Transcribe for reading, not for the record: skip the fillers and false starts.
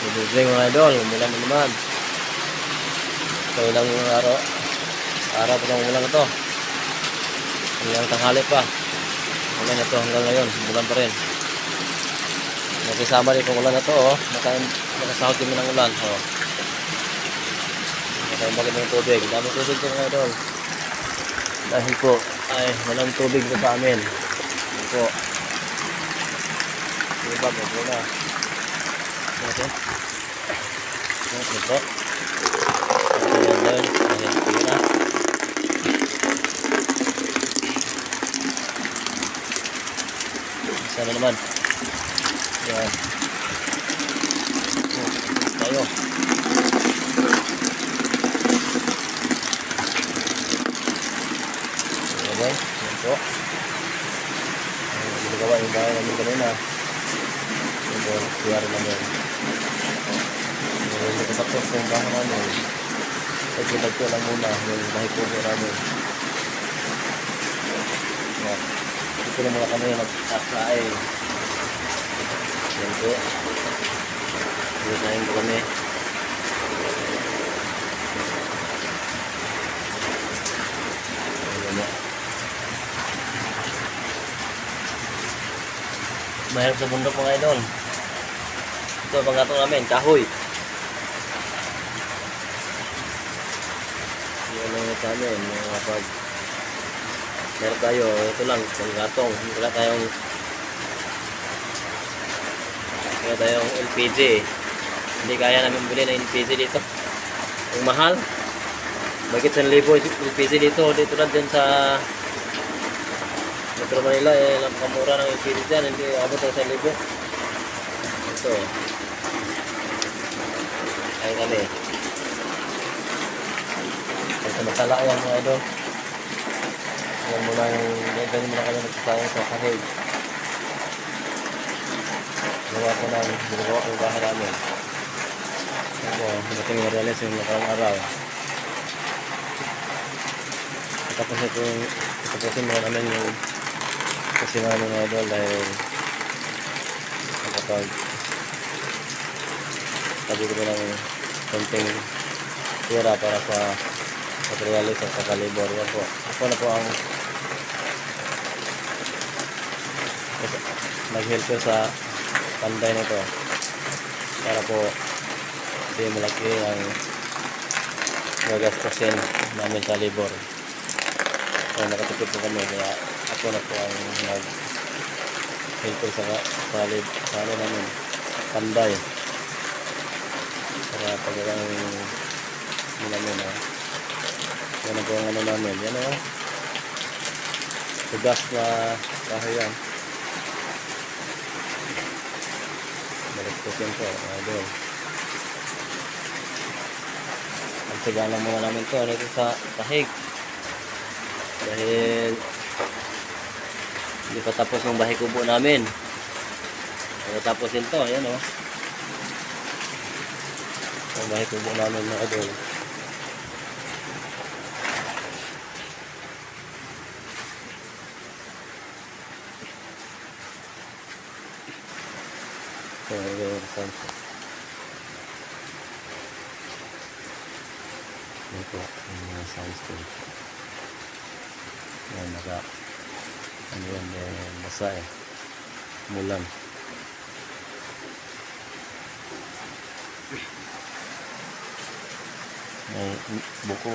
Good evening mga idol, umulan na naman. So ilang araw pa itong umulan na ito. Hanggang tanghali pa. Umulan na ito hanggang ngayon, umulan pa rin. Nakisama rin itong ulan na ito, oh. Nakasahod kami ng ulan. Oh. Nakaimbagin ng tubig. Dami tubig ito mga idol. Dahil po ay walang tubig na sa amin. Dahil po iba mo po na. Okay. Okay po. Ayan doon. Ayan po na. Isa na naman. Ayan. Tayo. Okay. Ayan po. Ginagawa yung bahay namin kanina. Ayan. Siyari namin. Hindi kasapos yung bahay namin. Nagpilagpo lang muna yung bahay po namin. Ayan. Dito na muna kami magkakain. Ayan po. Dito na yung kami. Ayan na. Mahirap sa bundok mga idol. Ito ang pangatong namin, kahoy. Yan lang sa amin, kapag meron tayo, ito lang, panggatong. Wala tayong LPG. Hindi kaya namin bili ng LPG dito. Ang mahal. Bakit 1,000 LPG dito? Dito lang din sa Metro Manila, kamura ng LPG dyan. Hindi abot ng 1,000. Ito. Ayun kami. Masala yan mga idol. Yan muna ganyan muna kami nagsasayang sa kahig. Ginagawa ko yung bahay namin. Ako, dating i-realize yung nakarang araw. Tapusin muna namin yung kusina namin mga idol dahil nakapag sabi ko ng konting tira para sa materialis at kalibor. Yan po. Ako na po ang nag-help ko sa panday na ito para po hindi malaki ang gagastusin namin sa libor. So nakatipid po kami kaya ako na po ang nag-help ko sa ano namin panday para pagkakang namin yan po ang ano namin yan o tugas na kahoy yan. Balik po idol. Ang siga lang muna namin ito dito sa kahig dahil hindi pa tapos ng bahay kubo namin. Kaya tapusin to, yan o ang bahay kubo namin mga idol. So, ito ang sound stage. Yan, ano yan, basa mulan. May buko